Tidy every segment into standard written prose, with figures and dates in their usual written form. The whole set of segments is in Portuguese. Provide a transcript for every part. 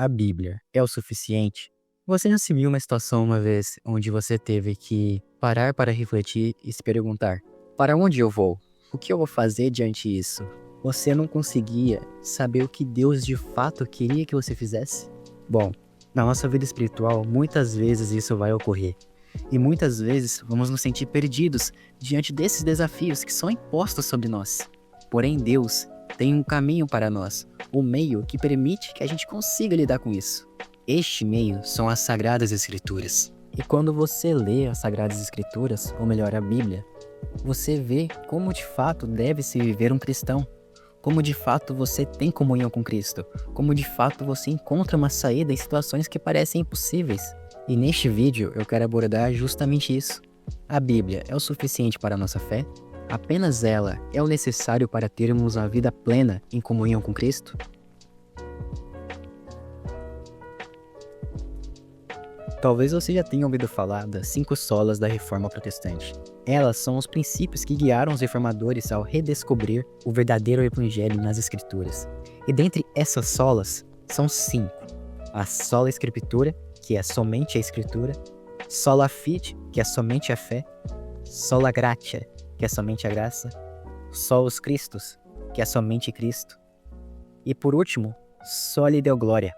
A Bíblia é o suficiente? Você já se viu uma situação uma vez onde você teve que parar para refletir e se perguntar: para onde eu vou? O que eu vou fazer diante disso? Você não conseguia saber o que Deus de fato queria que você fizesse? Bom, na nossa vida espiritual, muitas vezes isso vai ocorrer. E muitas vezes vamos nos sentir perdidos diante desses desafios que são impostos sobre nós. Porém, Deus tem um caminho para nós, um meio que permite que a gente consiga lidar com isso. Este meio são as Sagradas Escrituras. E quando você lê as Sagradas Escrituras, ou melhor, a Bíblia, você vê como de fato deve se viver um cristão. Como de fato você tem comunhão com Cristo. Como de fato você encontra uma saída em situações que parecem impossíveis. E neste vídeo eu quero abordar justamente isso. A Bíblia é o suficiente para a nossa fé? Apenas ela é o necessário para termos uma vida plena em comunhão com Cristo? Talvez você já tenha ouvido falar das 5 solas da Reforma Protestante. Elas são os princípios que guiaram os reformadores ao redescobrir o verdadeiro Evangelho nas Escrituras. E dentre essas solas, são 5. A sola Escritura, que é somente a Escritura. Sola Fide, que é somente a fé. Sola Gratia, que é somente a graça. Solus Christus, que é somente Cristo. E por último, Soli Deo Gloria,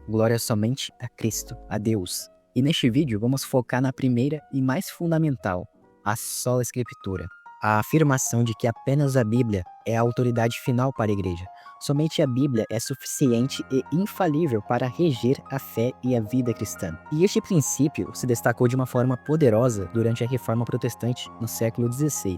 glória somente a Cristo, a Deus. E neste vídeo vamos focar na primeira e mais fundamental, a sola Escritura. A afirmação de que apenas a Bíblia é a autoridade final para a igreja. Somente a Bíblia é suficiente e infalível para reger a fé e a vida cristã. E este princípio se destacou de uma forma poderosa durante a Reforma Protestante no século XVI.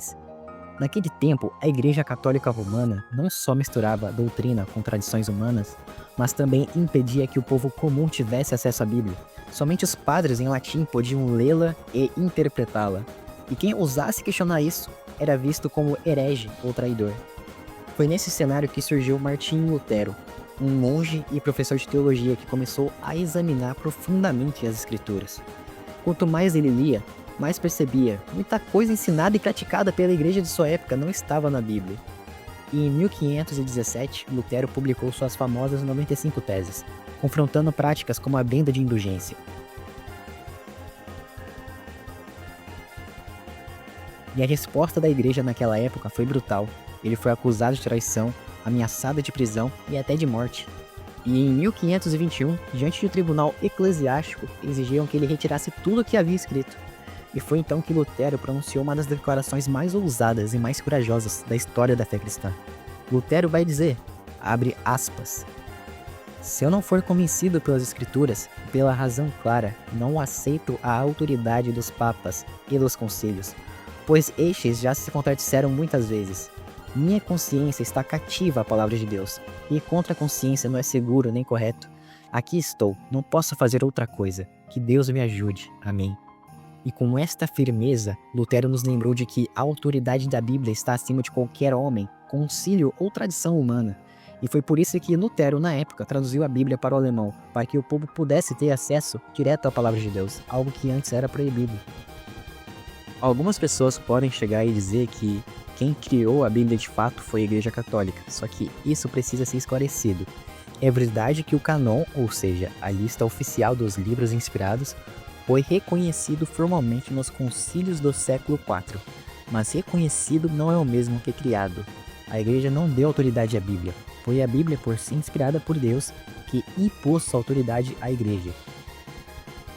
Naquele tempo, a Igreja Católica Romana não só misturava doutrina com tradições humanas, mas também impedia que o povo comum tivesse acesso à Bíblia. Somente os padres em latim podiam lê-la e interpretá-la. E quem ousasse questionar isso era visto como herege ou traidor. Foi nesse cenário que surgiu Martinho Lutero, um monge e professor de teologia que começou a examinar profundamente as Escrituras. Quanto mais ele lia, mais percebia muita coisa ensinada e praticada pela igreja de sua época não estava na Bíblia. E em 1517, Lutero publicou suas famosas 95 teses, confrontando práticas como a venda de indulgência. E a resposta da igreja naquela época foi brutal. Ele foi acusado de traição, ameaçado de prisão e até de morte. E em 1521, diante de um tribunal eclesiástico, exigiam que ele retirasse tudo o que havia escrito. E foi então que Lutero pronunciou uma das declarações mais ousadas e mais corajosas da história da fé cristã. Lutero vai dizer, abre aspas, se eu não for convencido pelas Escrituras, pela razão clara, não aceito a autoridade dos papas e dos concílios, pois estes já se contradisseram muitas vezes. Minha consciência está cativa à palavra de Deus, e contra a consciência não é seguro nem correto. Aqui estou, não posso fazer outra coisa. Que Deus me ajude. Amém. E com esta firmeza, Lutero nos lembrou de que a autoridade da Bíblia está acima de qualquer homem, concílio ou tradição humana. E foi por isso que Lutero, na época, traduziu a Bíblia para o alemão, para que o povo pudesse ter acesso direto à palavra de Deus, algo que antes era proibido. Algumas pessoas podem chegar e dizer que quem criou a Bíblia de fato foi a Igreja Católica, só que isso precisa ser esclarecido. É verdade que o canon, ou seja, a lista oficial dos livros inspirados, foi reconhecido formalmente nos concílios do século IV, mas reconhecido não é o mesmo que criado. A Igreja não deu autoridade à Bíblia, foi a Bíblia por si inspirada por Deus que impôs sua autoridade à Igreja.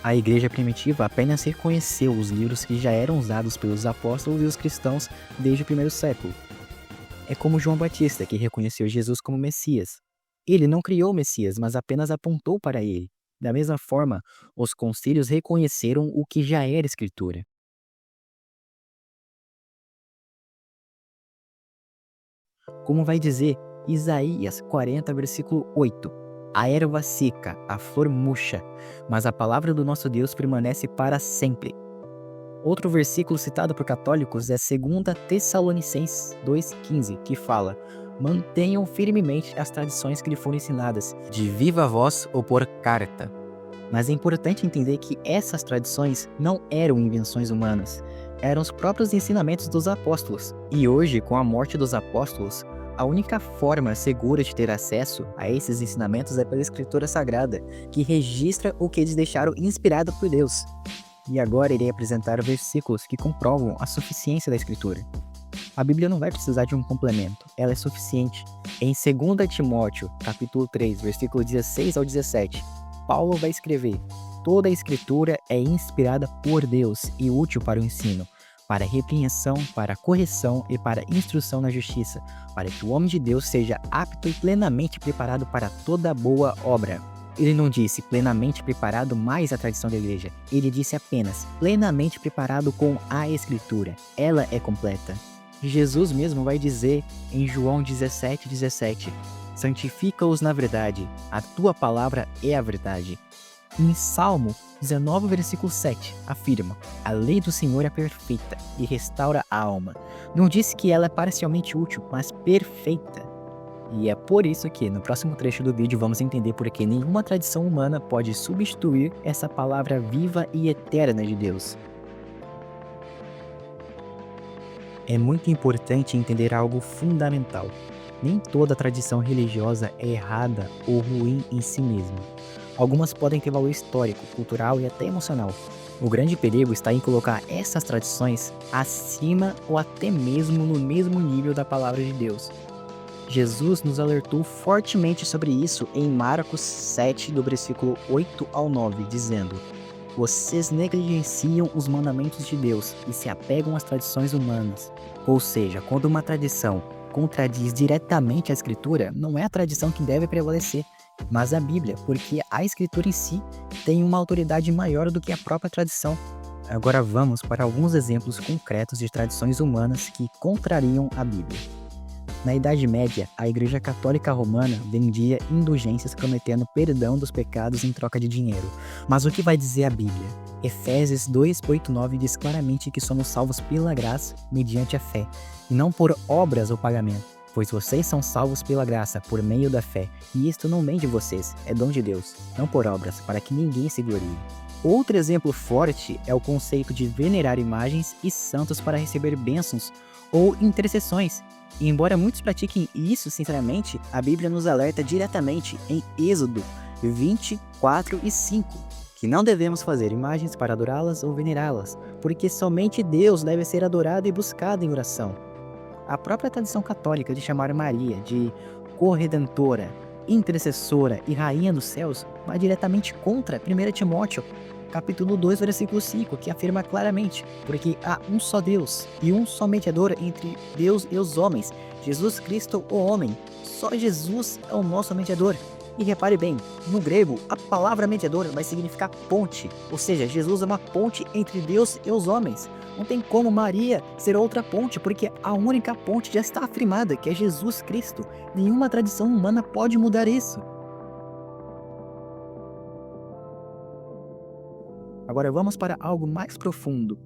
A Igreja primitiva apenas reconheceu os livros que já eram usados pelos apóstolos e os cristãos desde o primeiro século. É como João Batista, que reconheceu Jesus como Messias. Ele não criou o Messias, mas apenas apontou para ele. Da mesma forma, os concílios reconheceram o que já era Escritura. Como vai dizer Isaías 40, versículo 8. A erva seca, a flor murcha, mas a palavra do nosso Deus permanece para sempre. Outro versículo citado por católicos é 2 Tessalonicenses 2,15, que fala: mantenham firmemente as tradições que lhe foram ensinadas, de viva voz ou por carta. Mas é importante entender que essas tradições não eram invenções humanas, eram os próprios ensinamentos dos apóstolos. E hoje, com a morte dos apóstolos, A única forma segura de ter acesso a esses ensinamentos é pela Escritura Sagrada, que registra o que eles deixaram inspirado por Deus. E agora irei apresentar versículos que comprovam a suficiência da Escritura. A Bíblia não vai precisar de um complemento, ela é suficiente. Em 2 Timóteo, capítulo 3, versículo 16 ao 17, Paulo vai escrever: toda a Escritura é inspirada por Deus e útil para o ensino, para a repreensão, para a correção e para a instrução na justiça, para que o homem de Deus seja apto e plenamente preparado para toda boa obra. Ele não disse plenamente preparado mais a tradição da igreja, ele disse apenas plenamente preparado com a Escritura. Ela é completa. Jesus mesmo vai dizer em João 17:17, santifica-os na verdade, a tua palavra é a verdade. Em Salmo 19, versículo 7, afirma, a lei do Senhor é perfeita e restaura a alma. Não disse que ela é parcialmente útil, mas perfeita. E é por isso que, no próximo trecho do vídeo, vamos entender por que nenhuma tradição humana pode substituir essa palavra viva e eterna de Deus. É muito importante entender algo fundamental. Nem toda tradição religiosa é errada ou ruim em si mesma. Algumas podem ter valor histórico, cultural e até emocional. O grande perigo está em colocar essas tradições acima ou até mesmo no mesmo nível da palavra de Deus. Jesus nos alertou fortemente sobre isso em Marcos 7, do versículo 8 ao 9, dizendo: vocês negligenciam os mandamentos de Deus e se apegam às tradições humanas. Ou seja, quando uma tradição contradiz diretamente a Escritura, não é a tradição que deve prevalecer, mas a Bíblia, porque a Escritura em si tem uma autoridade maior do que a própria tradição. Agora vamos para alguns exemplos concretos de tradições humanas que contrariam a Bíblia. Na Idade Média, a Igreja Católica Romana vendia indulgências prometendo perdão dos pecados em troca de dinheiro. Mas o que vai dizer a Bíblia? Efésios 2:8-9 diz claramente que somos salvos pela graça, mediante a fé, e não por obras ou pagamento. Pois vocês são salvos pela graça, por meio da fé, e isto não vem de vocês, é dom de Deus, não por obras, para que ninguém se glorie. Outro exemplo forte é o conceito de venerar imagens e santos para receber bênçãos ou intercessões. E embora muitos pratiquem isso sinceramente, a Bíblia nos alerta diretamente em Êxodo 24:5, que não devemos fazer imagens para adorá-las ou venerá-las, porque somente Deus deve ser adorado e buscado em oração. A própria tradição católica de chamar Maria de corredentora, intercessora e rainha dos céus vai diretamente contra 1 Timóteo capítulo 2, versículo 5, que afirma claramente, porque há um só Deus e um só mediador entre Deus e os homens, Jesus Cristo, o homem. Só Jesus é o nosso mediador. E repare bem, no grego, a palavra mediador vai significar ponte, ou seja, Jesus é uma ponte entre Deus e os homens. Não tem como Maria ser outra ponte, porque a única ponte já está afirmada, que é Jesus Cristo. Nenhuma tradição humana pode mudar isso. Agora vamos para algo mais profundo.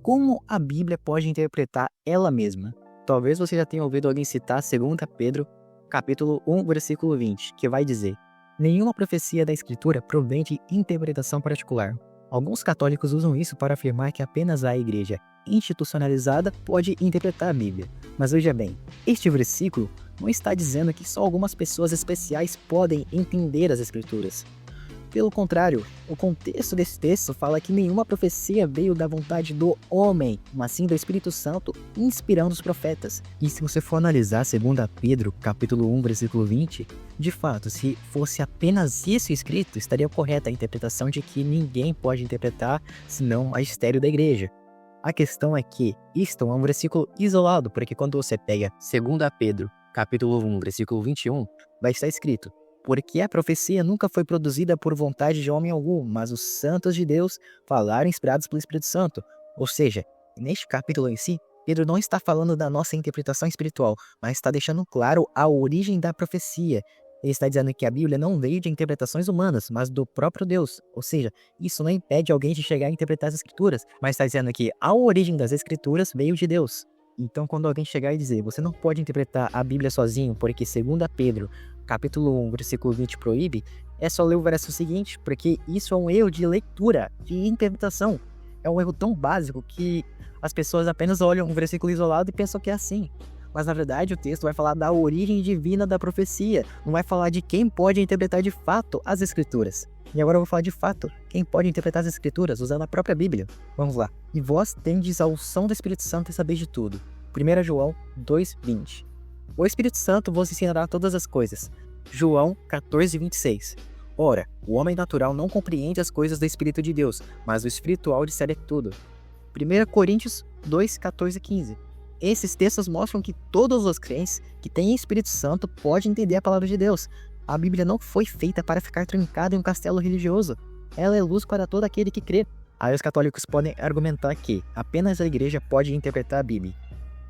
Como a Bíblia pode interpretar ela mesma? Talvez você já tenha ouvido alguém citar 2 Pedro, capítulo 1, versículo 20, que vai dizer: nenhuma profecia da Escritura provém de interpretação particular. Alguns católicos usam isso para afirmar que apenas a igreja institucionalizada pode interpretar a Bíblia. Mas veja bem, este versículo não está dizendo que só algumas pessoas especiais podem entender as Escrituras. Pelo contrário, o contexto desse texto fala que nenhuma profecia veio da vontade do homem, mas sim do Espírito Santo inspirando os profetas. E se você for analisar 2 Pedro, capítulo 1, versículo 20, de fato, se fosse apenas isso escrito, estaria correta a interpretação de que ninguém pode interpretar senão o magistério da igreja. A questão é que isto é um versículo isolado, porque quando você pega 2 Pedro, capítulo 1, versículo 21, vai estar escrito: porque a profecia nunca foi produzida por vontade de homem algum, mas os santos de Deus falaram inspirados pelo Espírito Santo. Ou seja, neste capítulo em si, Pedro não está falando da nossa interpretação espiritual, mas está deixando claro a origem da profecia. Ele está dizendo que a Bíblia não veio de interpretações humanas, mas do próprio Deus. Ou seja, isso não impede alguém de chegar a interpretar as Escrituras, mas está dizendo que a origem das Escrituras veio de Deus. Então, quando alguém chegar e dizer, você não pode interpretar a Bíblia sozinho, porque 2 Pedro, capítulo 1, versículo 20 proíbe, é só ler o verso seguinte, porque isso é um erro de leitura, de interpretação. É um erro tão básico que as pessoas apenas olham um versículo isolado e pensam que é assim. Mas na verdade o texto vai falar da origem divina da profecia, não vai falar de quem pode interpretar de fato as escrituras. E agora eu vou falar de fato quem pode interpretar as escrituras usando a própria Bíblia. Vamos lá. E vós tendes a unção do Espírito Santo e sabeis de tudo. 1 João 2:20. O Espírito Santo vos ensinará todas as coisas. João 14:26. Ora, o homem natural não compreende as coisas do Espírito de Deus, mas o espiritual discerne tudo. 1 Coríntios 2:14-15. Esses textos mostram que todos os crentes que têm Espírito Santo podem entender a palavra de Deus. A Bíblia não foi feita para ficar trancada em um castelo religioso. Ela é luz para todo aquele que crê. Aí os católicos podem argumentar que apenas a igreja pode interpretar a Bíblia.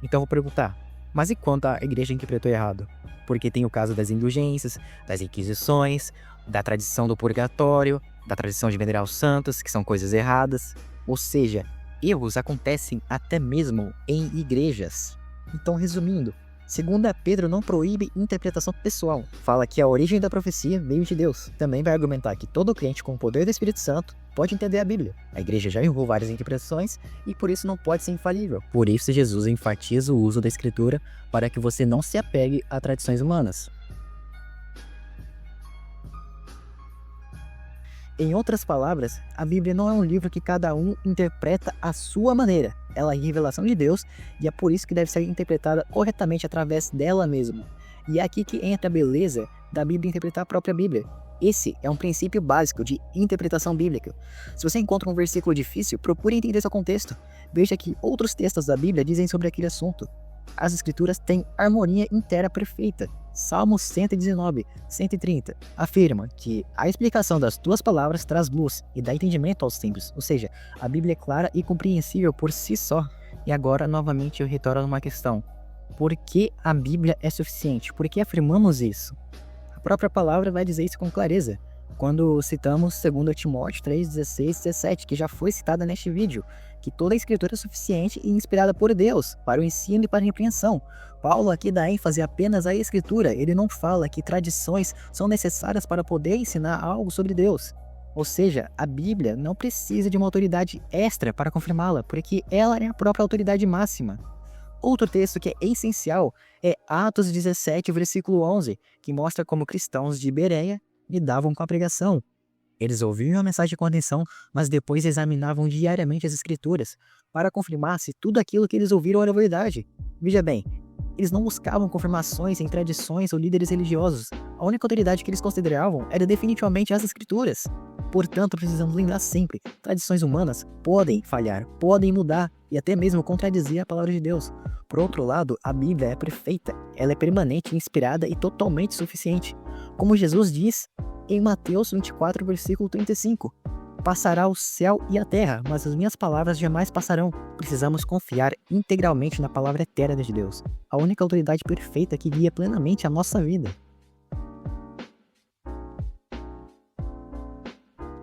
Então eu vou perguntar, mas e quando a igreja interpretou errado? Porque tem o caso das indulgências, das inquisições, da tradição do purgatório, da tradição de venerar os santos, que são coisas erradas. Ou seja, erros acontecem até mesmo em igrejas. Então, resumindo, 2 Pedro não proíbe interpretação pessoal. Fala que a origem da profecia veio de Deus. Também vai argumentar que todo crente com o poder do Espírito Santo pode entender a Bíblia. A igreja já errou várias interpretações e por isso não pode ser infalível. Por isso Jesus enfatiza o uso da Escritura para que você não se apegue a tradições humanas. Em outras palavras, a Bíblia não é um livro que cada um interpreta à sua maneira. Ela é revelação de Deus e é por isso que deve ser interpretada corretamente através dela mesma. E é aqui que entra a beleza da Bíblia interpretar a própria Bíblia. Esse é um princípio básico de interpretação bíblica. Se você encontra um versículo difícil, procure entender seu contexto. Veja que outros textos da Bíblia dizem sobre aquele assunto. As Escrituras têm harmonia inteira perfeita. Salmos 119, 130 afirma que a explicação das tuas palavras traz luz e dá entendimento aos simples, ou seja, a Bíblia é clara e compreensível por si só. E agora, novamente, eu retorno a uma questão. Por que a Bíblia é suficiente? Por que afirmamos isso? A própria palavra vai dizer isso com clareza, quando citamos 2 Timóteo 3, 16 e 17, que já foi citada neste vídeo, que toda a Escritura é suficiente e inspirada por Deus, para o ensino e para a repreensão. Paulo aqui dá ênfase apenas à Escritura, ele não fala que tradições são necessárias para poder ensinar algo sobre Deus. Ou seja, a Bíblia não precisa de uma autoridade extra para confirmá-la, porque ela é a própria autoridade máxima. Outro texto que é essencial é Atos 17, versículo 11, que mostra como cristãos de Bereia lidavam com a pregação. Eles ouviam a mensagem com atenção, mas depois examinavam diariamente as Escrituras para confirmar se tudo aquilo que eles ouviram era verdade. Veja bem, eles não buscavam confirmações em tradições ou líderes religiosos. A única autoridade que eles consideravam era definitivamente as Escrituras. Portanto, precisamos lembrar sempre, tradições humanas podem falhar, podem mudar e até mesmo contradizer a palavra de Deus. Por outro lado, a Bíblia é perfeita, ela é permanente, inspirada e totalmente suficiente. Como Jesus diz em Mateus 24, versículo 35, passará o céu e a terra, mas as minhas palavras jamais passarão. Precisamos confiar integralmente na palavra eterna de Deus, a única autoridade perfeita que guia plenamente a nossa vida.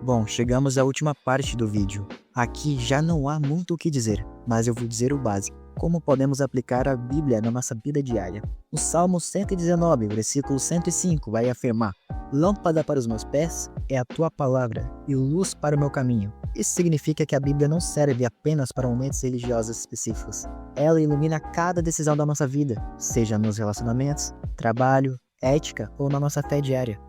Bom, chegamos à última parte do vídeo. Aqui já não há muito o que dizer, mas eu vou dizer o básico. Como podemos aplicar a Bíblia na nossa vida diária? O Salmo 119, versículo 105 vai afirmar: Lâmpada para os meus pés é a tua palavra e luz para o meu caminho. Isso significa que a Bíblia não serve apenas para momentos religiosos específicos. Ela ilumina cada decisão da nossa vida, seja nos relacionamentos, trabalho, ética ou na nossa fé diária.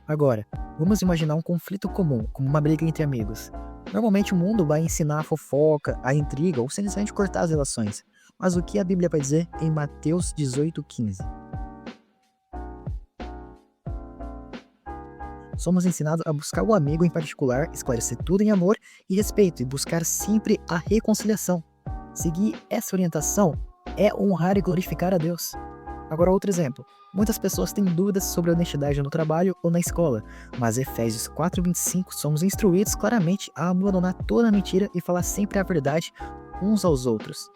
Agora, vamos imaginar um conflito comum, como uma briga entre amigos. Normalmente o mundo vai ensinar a fofoca, a intriga ou simplesmente cortar as relações. Mas o que a Bíblia vai dizer em Mateus 18:15? Somos ensinados a buscar o amigo em particular, esclarecer tudo em amor e respeito e buscar sempre a reconciliação. Seguir essa orientação é honrar e glorificar a Deus. Agora outro exemplo. Muitas pessoas têm dúvidas sobre a honestidade no trabalho ou na escola, mas Efésios 4:25 somos instruídos claramente a abandonar toda mentira e falar sempre a verdade uns aos outros.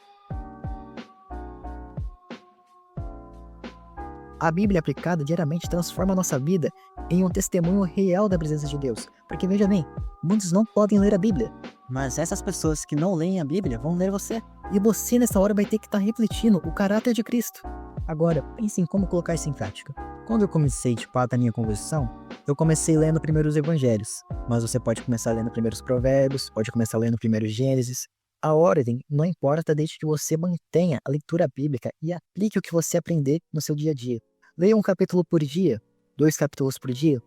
A Bíblia aplicada diariamente transforma a nossa vida em um testemunho real da presença de Deus. Porque veja bem, muitos não podem ler a Bíblia, mas essas pessoas que não leem a Bíblia vão ler você. E você nessa hora vai ter que estar refletindo o caráter de Cristo. Agora, pense em como colocar isso em prática. Quando eu comecei de fato a minha conversão, eu comecei lendo primeiro os evangelhos. Mas você pode começar lendo primeiro os provérbios, pode começar lendo primeiro Gênesis. A ordem não importa desde que você mantenha a leitura bíblica e aplique o que você aprender no seu dia a dia. Leia um capítulo por dia, 2 capítulos por dia,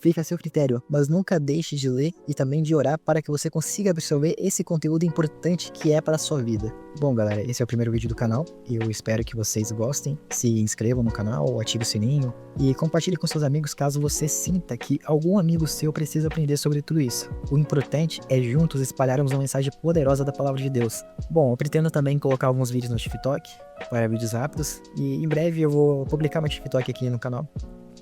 fica a seu critério, mas nunca deixe de ler e também de orar para que você consiga absorver esse conteúdo importante que é para a sua vida. Bom, galera, esse é o primeiro vídeo do canal. Eu espero que vocês gostem. Se inscrevam no canal, ative o sininho e compartilhe com seus amigos caso você sinta que algum amigo seu precisa aprender sobre tudo isso. O importante é juntos espalharmos uma mensagem poderosa da palavra de Deus. Bom, eu pretendo também colocar alguns vídeos no TikTok para vídeos rápidos e em breve eu vou publicar meu TikTok aqui no canal.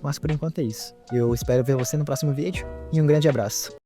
Mas por enquanto é isso. Eu espero ver você no próximo vídeo e um grande abraço.